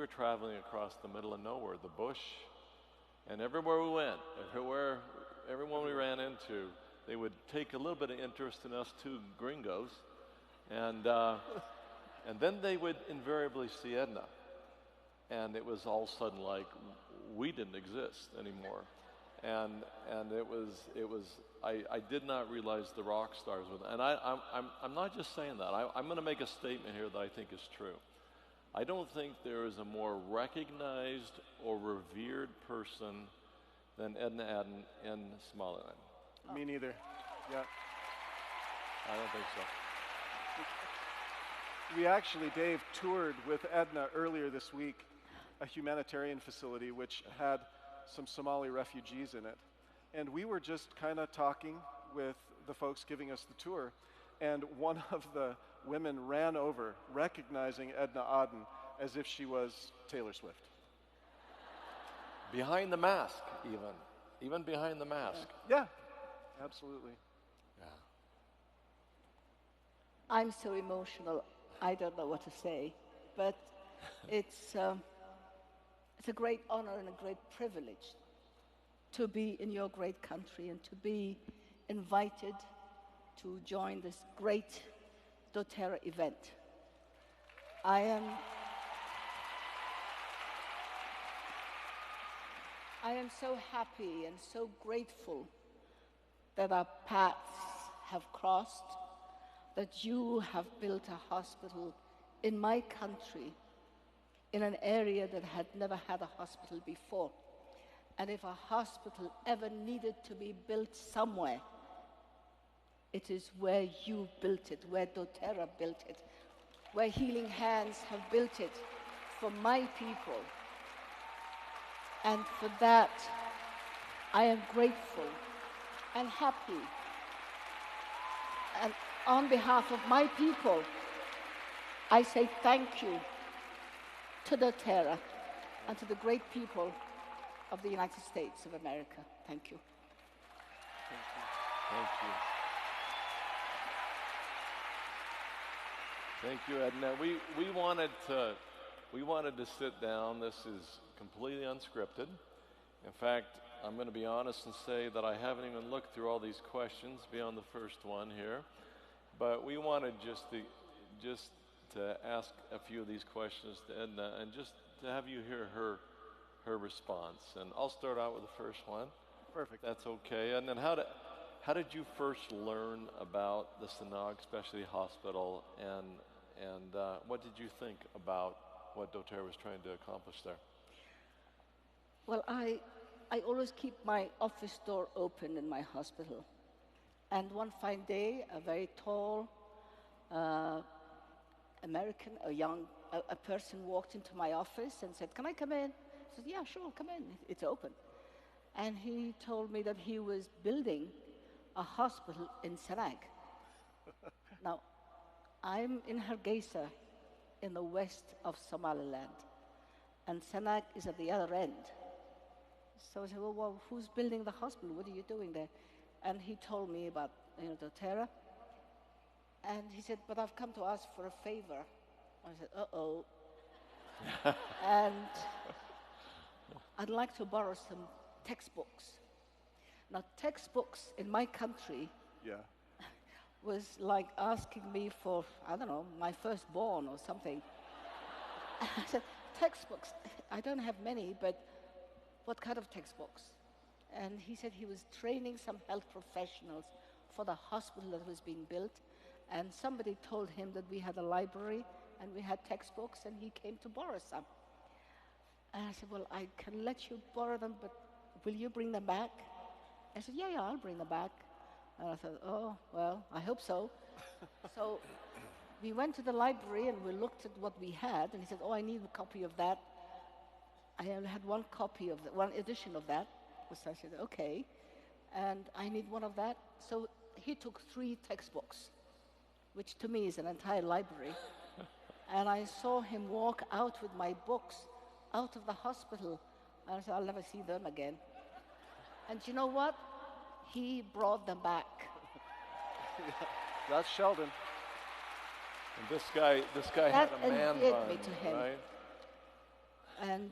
were traveling across the middle of nowhere, the bush, and everywhere we went, everyone we ran into, they would take a little bit of interest in us two gringos, and then they would invariably see Edna, and it was all of a sudden like we didn't exist anymore, and it was I did not realize the rock stars were, and I'm not just saying that. I'm going to make a statement here that I think is true. I don't think there is a more recognized or revered person than Edna Aden in Somaliland. Me neither. Yeah. I don't think so. We actually, Dave, toured with Edna earlier this week, a humanitarian facility which had some Somali refugees in it. And we were just kind of talking with the folks giving us the tour, and one of the women ran over, recognizing Edna Aden as if she was Taylor Swift. Behind the mask, even behind the mask. Yeah, absolutely. Yeah. I'm so emotional, I don't know what to say, but it's a great honor and a great privilege to be in your great country and to be invited to join this great doTERRA event. I am so happy and so grateful that our paths have crossed, that you have built a hospital in my country, in an area that had never had a hospital before. And if a hospital ever needed to be built somewhere, it is where you built it, where doTERRA built it, where Healing Hands have built it for my people. And for that, I am grateful and happy. And on behalf of my people, I say thank you to doTERRA and to the great people of the United States of America. Thank you. Thank you. Thank you. Thank you, Edna. We wanted to sit down. This is completely unscripted. In fact, I'm going to be honest and say that I haven't even looked through all these questions beyond the first one here. But we wanted just to ask a few of these questions to Edna and just to have you hear her response. And I'll start out with the first one. Perfect. That's okay. And then how did you first learn about the Sanag Specialty Hospital, and what did you think about what doTERRA was trying to accomplish there? Well, I always keep my office door open in my hospital. And one fine day, a very tall American, a person walked into my office and said, "Can I come in?" I said, "Yeah, sure, come in. It's open." And he told me that he was building a hospital in Sanag. Now, I'm in Hargeisa, in the west of Somaliland, and Sanag is at the other end. So I said, well, who's building the hospital? What are you doing there? And he told me about doTERRA. And he said, but I've come to ask for a favor. I said, uh-oh. And I'd like to borrow some textbooks. Now, textbooks in my country was like asking me for, I don't know, my firstborn or something. I said, textbooks, I don't have many, but what kind of textbooks? And he said he was training some health professionals for the hospital that was being built, and somebody told him that we had a library and we had textbooks, and he came to borrow some. And I said, well, I can let you borrow them, but will you bring them back? I said, yeah, I'll bring them back. And I thought, oh, well, I hope so. So we went to the library and we looked at what we had, and he said, oh, I need a copy of that. I only had one copy of that, one edition of that. So I said, okay, and I need one of that. So he took 3 textbooks, which to me is an entire library. And I saw him walk out with my books out of the hospital. And I said, I'll never see them again. And you know what? He brought them back. That's Sheldon. And this guy had a man bun, me to him. right? And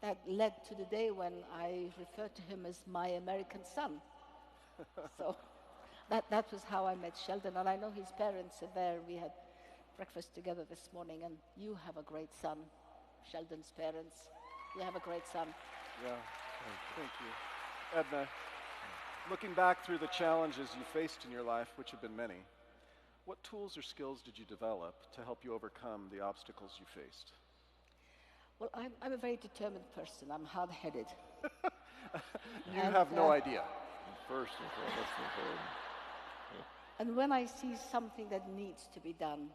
that led to the day when I referred to him as my American son. So that was how I met Sheldon. And I know his parents are there. We had breakfast together this morning. And you have a great son, Sheldon's parents. You have a great son. Yeah, thank you. Edna, looking back through the challenges you faced in your life, which have been many, what tools or skills did you develop to help you overcome the obstacles you faced? Well, I'm a very determined person. I'm hard-headed. You have no idea. First and foremost, And when I see something that needs to be done,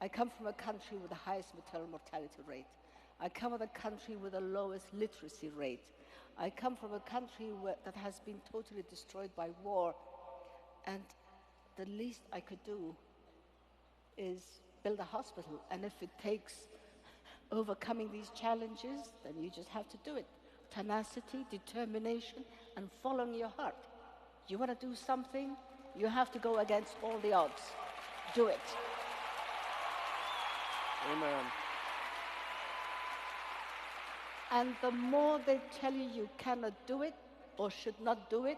I come from a country with the highest maternal mortality rate. I come from a country with the lowest literacy rate. I come from a country that has been totally destroyed by war. And the least I could do is build a hospital. And if it takes overcoming these challenges, then you just have to do it. Tenacity, determination, and following your heart. You want to do something, you have to go against all the odds. Do it. Amen. And the more they tell you you cannot do it or should not do it,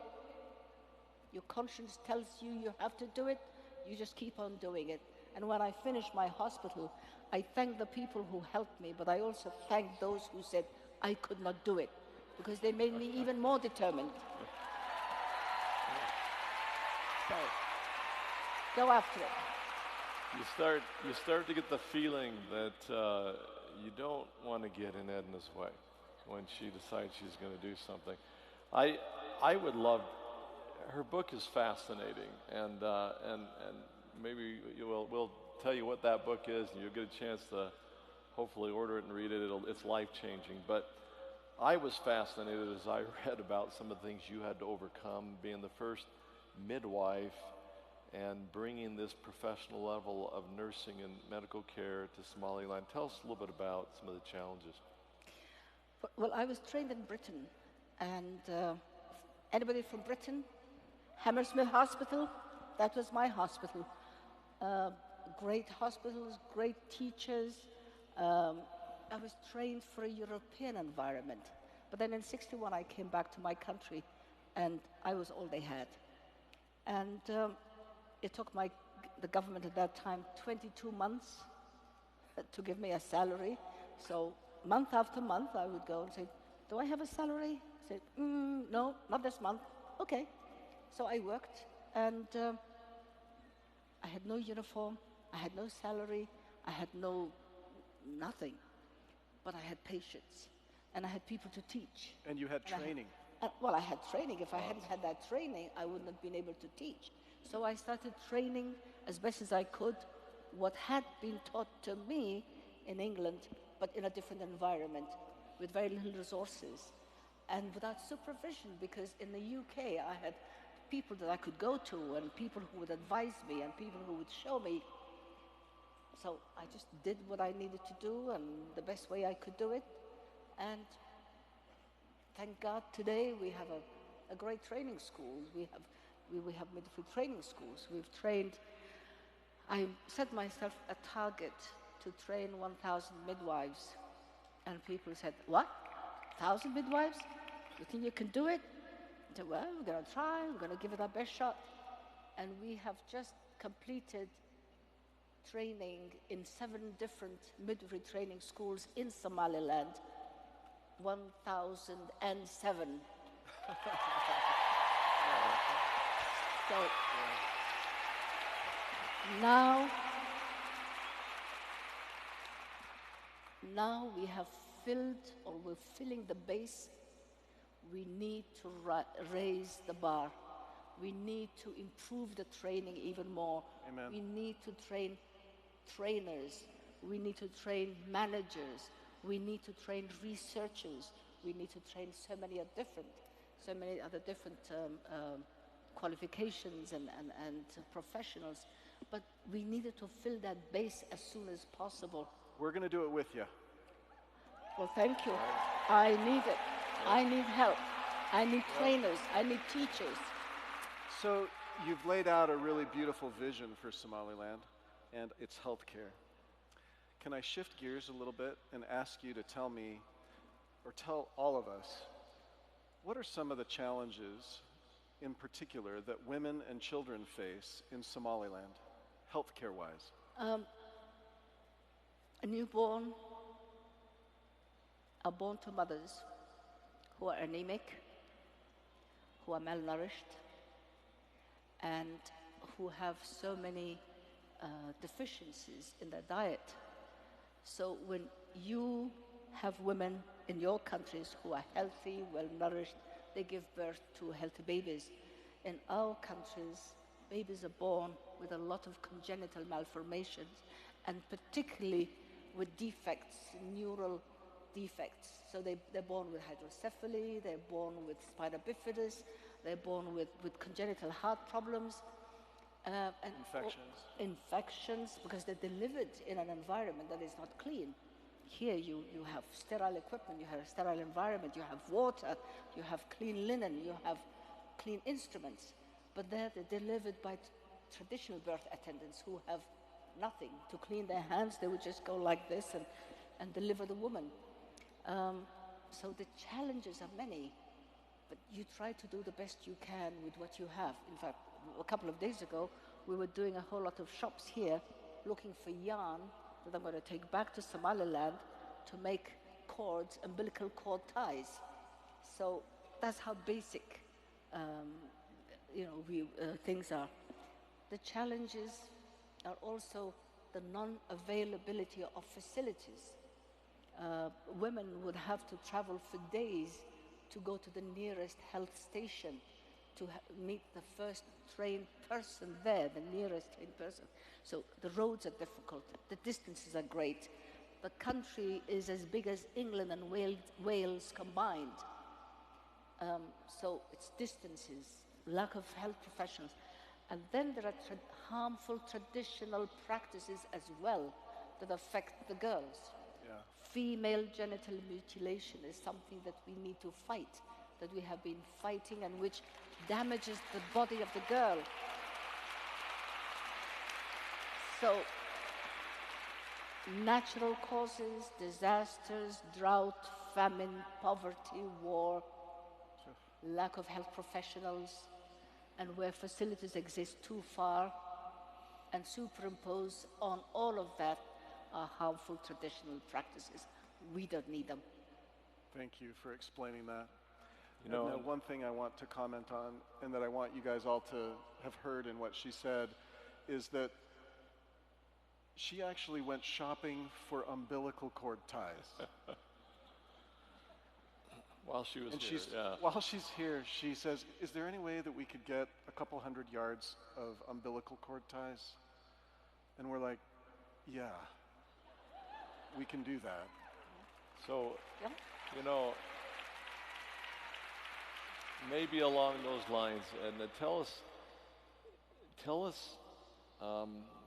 your conscience tells you you have to do it, you just keep on doing it. And when I finished my hospital, I thank the people who helped me, but I also thank those who said I could not do it, because they made me even more determined. So, go after it. You start to get the feeling that you don't want to get in Edna's way when she decides she's going to do something. I would love. Her book is fascinating, and maybe we'll tell you what that book is, and you'll get a chance to hopefully order it and read it. It's life-changing. But I was fascinated as I read about some of the things you had to overcome, being the first midwife and bringing this professional level of nursing and medical care to Somaliland. Tell us a little bit about some of the challenges. Well, I was trained in Britain, and anybody from Britain? Hammersmith Hospital, that was my hospital. Great hospitals, great teachers. I was trained for a European environment. But then in '61, I came back to my country, and I was all they had. And it took the government at that time 22 months to give me a salary. So month after month, I would go and say, do I have a salary? I said, no, not this month. Okay. So I worked, and I had no uniform, I had no salary, I had nothing. But I had patience, and I had people to teach. And you had training. I had training. If I hadn't had that training, I wouldn't have been able to teach. So I started training as best as I could what had been taught to me in England, but in a different environment, with very little resources, and without supervision, because in the UK I had people that I could go to, and people who would advise me, and people who would show me. So I just did what I needed to do, and the best way I could do it. And thank God today we have a great training school. We have midwifery training schools. I set myself a target to train 1,000 midwives. And people said, what? 1,000 midwives? You think you can do it? I said, well, we're going to try. We're going to give it our best shot. And we have just completed training in 7 different midwifery training schools in Somaliland. 1,007. So now we have filled, or we're filling the base. We need to raise the bar. We need to improve the training even more. Amen. We need to train trainers. We need to train managers. We need to train researchers. We need to train so many other different qualifications and professionals. But we needed to fill that base as soon as possible. We're going to do it with you. Well, thank you. I need it. I need help. I need trainers. I need teachers. So you've laid out a really beautiful vision for Somaliland and its healthcare. can I shift gears a little bit and ask you to tell me, or tell all of us, what are some of the challenges in particular that women and children face in Somaliland, healthcare-wise? A newborn are born to mothers who are anemic, who are malnourished, and who have so many deficiencies in their diet. So when you have women in your countries who are healthy, well-nourished, they give birth to healthy babies. In our countries, babies are born with a lot of congenital malformations, and particularly with defects, neural defects. So they're born with hydrocephaly, they're born with spina bifidus, they're born with congenital heart problems. And infections, because they're delivered in an environment that is not clean. Here you have sterile equipment, you have a sterile environment, you have water, you have clean linen, you have clean instruments. But they're delivered by traditional birth attendants who have nothing to clean their hands. They would just go like this and deliver the woman. So the challenges are many, but you try to do the best you can with what you have. In fact, a couple of days ago, we were doing a whole lot of shops here looking for yarn that I'm going to take back to Somaliland to make cords, umbilical cord ties. So that's how basic things are. The challenges are also the non-availability of facilities. Women would have to travel for days to go to the nearest health station to meet the first trained person there, the nearest trained person. So the roads are difficult, the distances are great. The country is as big as England and Wales combined. So it's distances, lack of health professionals. And then there are harmful traditional practices as well that affect the girls. Yeah. Female genital mutilation is something that we need to fight, that we have been fighting, and which damages the body of the girl. So, natural causes, disasters, drought, famine, poverty, war, lack of health professionals, and where facilities exist too far, and superimpose on all of that are harmful traditional practices. We don't need them. Thank you for explaining that. You know, Edna, one thing I want to comment on, and that I want you guys all to have heard in what she said, is that she actually went shopping for umbilical cord ties. while she was And here, while she's here, she says, is there any way that we could get a couple 100 yards of umbilical cord ties? And we're like, yeah, we can do that. So, Yeah. you know, maybe along those lines, and tell us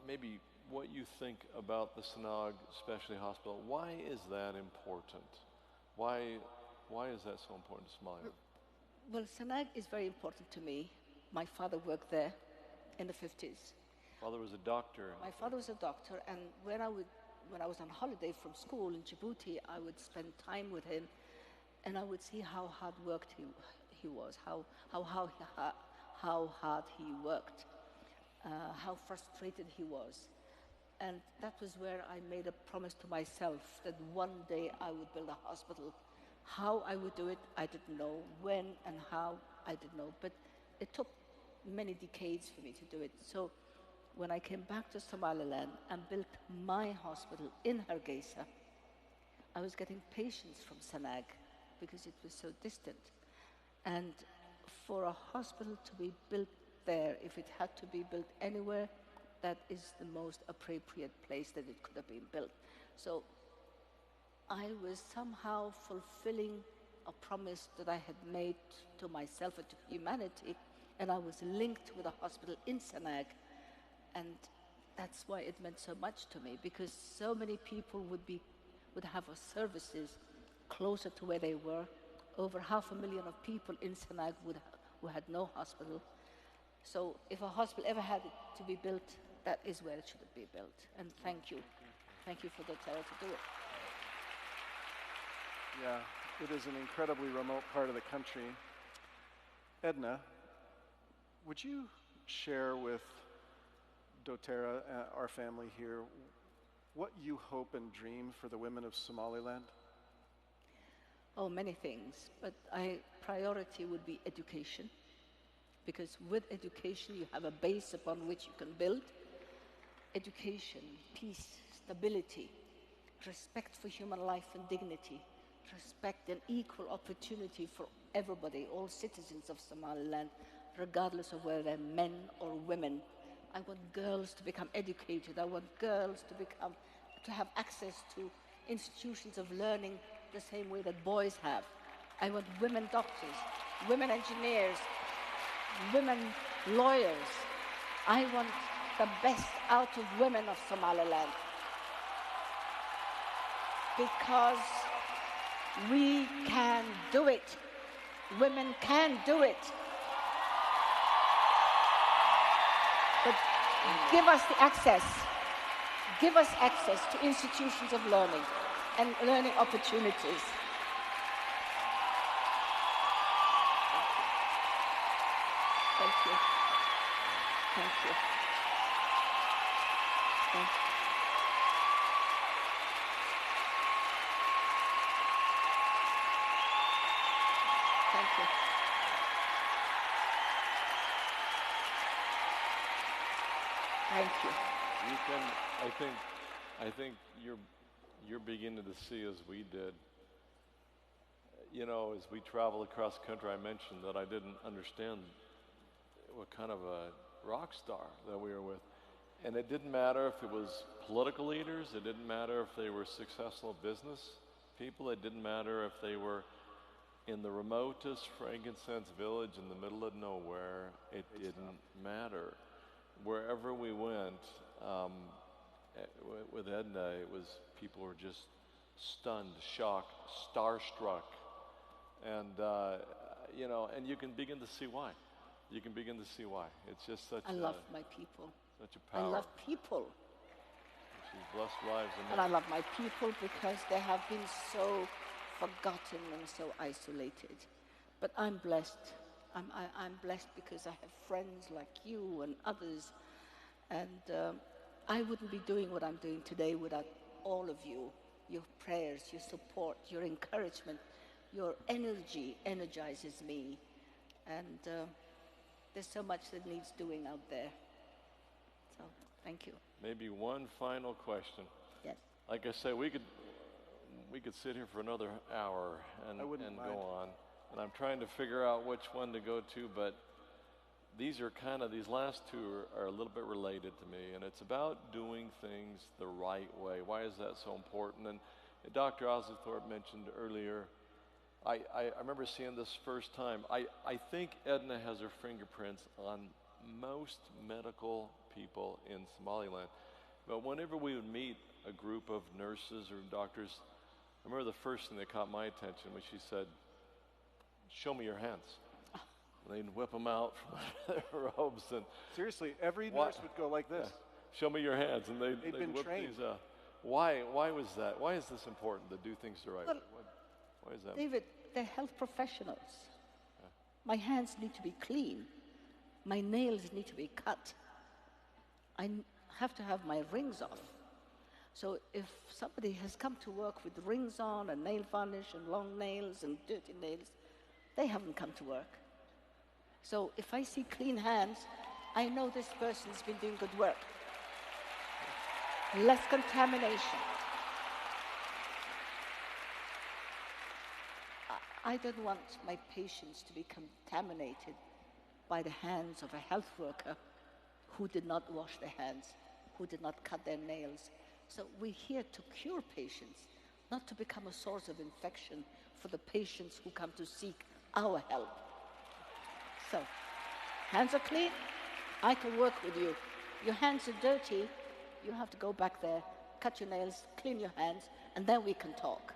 maybe what you think about the Sanag Specialty Hospital. Why is that important? Why is that so important to Somalia? Well, Sanag is very important to me. My father worked there in the 50s. Father was a doctor. My father was a doctor, and when I was on holiday from school in Djibouti, I would spend time with him, and I would see how hard worked he was, how hard he worked, how frustrated he was. And that was where I made a promise to myself that one day I would build a hospital. How I would do it, I didn't know. When and how, I didn't know. But it took many decades for me to do it. So when I came back to Somaliland and built my hospital in Hargeisa, I was getting patients from Sanag because it was so distant. And for a hospital to be built there, if it had to be built anywhere, that is the most appropriate place that it could have been built. So I was somehow fulfilling a promise that I had made to myself and to humanity, and I was linked with a hospital in Sanag. And that's why it meant so much to me, because so many people would have our services closer to where they were. Over 500,000 of people in Sanag who had no hospital. So if a hospital ever had to be built, that is where it should be built. And thank you. Thank you for doTERRA to do it. Yeah, it is an incredibly remote part of the country. Edna, would you share with doTERRA, our family here, what you hope and dream for the women of Somaliland? Oh, many things, but priority would be education, because with education you have a base upon which you can build. Education, peace, stability, respect for human life and dignity, respect and equal opportunity for everybody, all citizens of Somaliland, regardless of whether they're men or women. I want girls to become educated. I want girls to have access to institutions of learning the same way that boys have. I want women doctors, women engineers, women lawyers. I want the best out of women of Somaliland, because we can do it. Women can do it. But give us the access. Give us access to institutions of learning and learning opportunities. Thank you. Thank you. Thank you. Thank you. Thank you. You can, I think you're beginning to see as we did. You know, as we traveled across the country, I mentioned that I didn't understand what kind of a rock star that we were with. And it didn't matter if it was political leaders, it didn't matter if they were successful business people, it didn't matter if they were in the remotest frankincense village in the middle of nowhere, it didn't matter. Wherever we went, with Edna, it was, people were just stunned, shocked, starstruck. And, you know, and you can begin to see why. You can begin to see why. It's just such I love my people. Such a power. I love people. She's blessed lives. And I love my people because they have been so forgotten and so isolated. But I'm blessed. I'm blessed because I have friends like you and others. And I wouldn't be doing what I'm doing today without all of you. Your prayers, your support, your encouragement, your energy energizes me. And there's so much that needs doing out there. So, thank you. Maybe one final question. Yes. Like I say, we could sit here for another hour and go on. And I'm trying to figure out which one to go to, but these last two are a little bit related to me, and it's about doing things the right way. Why is that so important? And Dr. Osithorpe mentioned earlier, I remember seeing this first time. I think Edna has her fingerprints on most medical people in Somaliland. But whenever we would meet a group of nurses or doctors, I remember the first thing that caught my attention was she said, "Show me your hands." And they'd whip them out from their robes. And seriously, every nurse would go like this. Yeah. Show me your hands. And they'd been whip trained. these. Why was that? Why is this important to do things the right way? Why is that? David, they're health professionals. Yeah. My hands need to be clean. My nails need to be cut. I have to have my rings off. So if somebody has come to work with rings on and nail varnish and long nails and dirty nails, they haven't come to work. So if I see clean hands, I know this person's been doing good work. Less contamination. I don't want my patients to be contaminated by the hands of a health worker who did not wash their hands, who did not cut their nails. So we're here to cure patients, not to become a source of infection for the patients who come to seek our help. So, hands are clean, I can work with you. Your hands are dirty, you have to go back there, cut your nails, clean your hands, and then we can talk.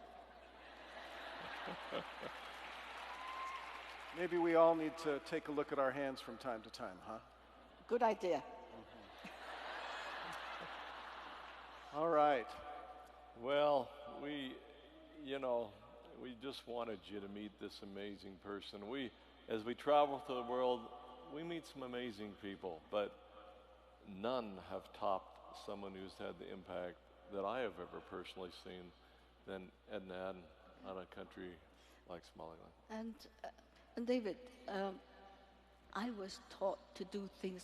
Maybe we all need to take a look at our hands from time to time, huh? Good idea. All right. Well, we just wanted you to meet this amazing person. As we travel through the world, we meet some amazing people, but none have topped someone who's had the impact that I have ever personally seen than Edna Aden on a country like Somaliland. And David, I was taught to do things